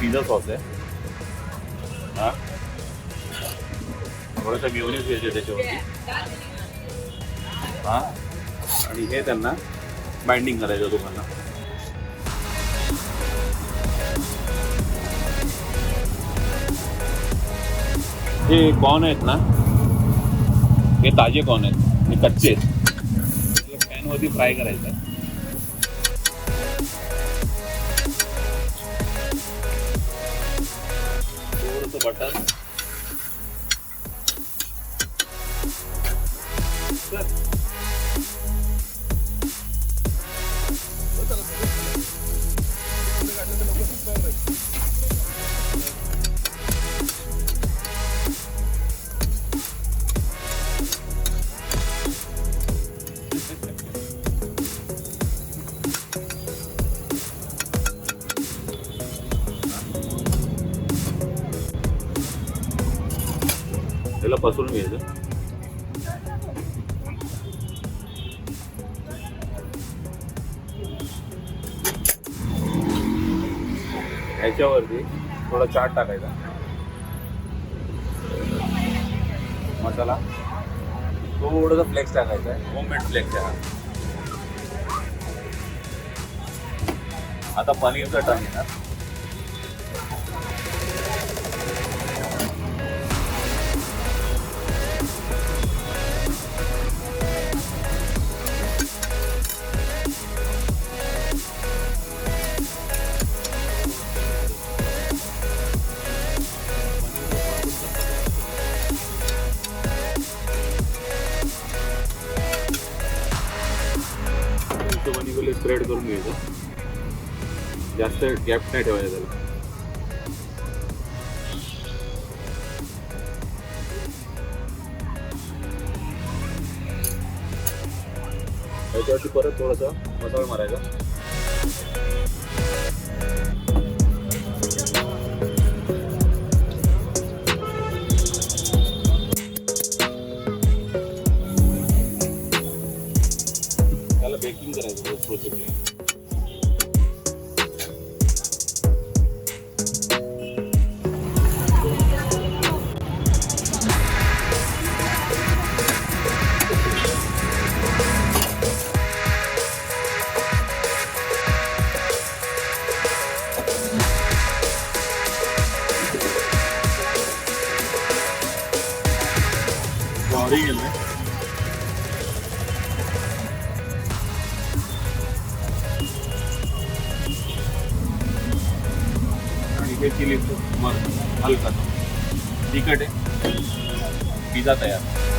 Pizza sauce आहे हा, थोडंसं मेयोनीज घ्यायचे त्याच्यावरती हा, आणि हे त्यांना बाइंडिंग करायचं दोघांना. हे कॉर्न आहेत ना, हे ताजे कॉर्न आहेत, हे कच्चे आहेत. पॅनवरती फ्राय करायचं आहे. बटर त्याला पसरून घ्यायचं. ह्याच्यावरती थोडा चाट टाकायचा, मसाला, थोडंसं फ्लेक्स टाकायचा आहे, होममेड फ्लेक्स आहे. आता पनीरचा टर्न येणार. स्प्रेड करून घ्यायचं, जास्त गॅप नाही ठेवायचा त्याला. त्याच्यावरती परत थोडासा मसाला मारायचा. त्याला बेकिंग करायचं प्रोसेस. आणि हे चिली मग हलका तिखट आहे. पिझ्झा तयार.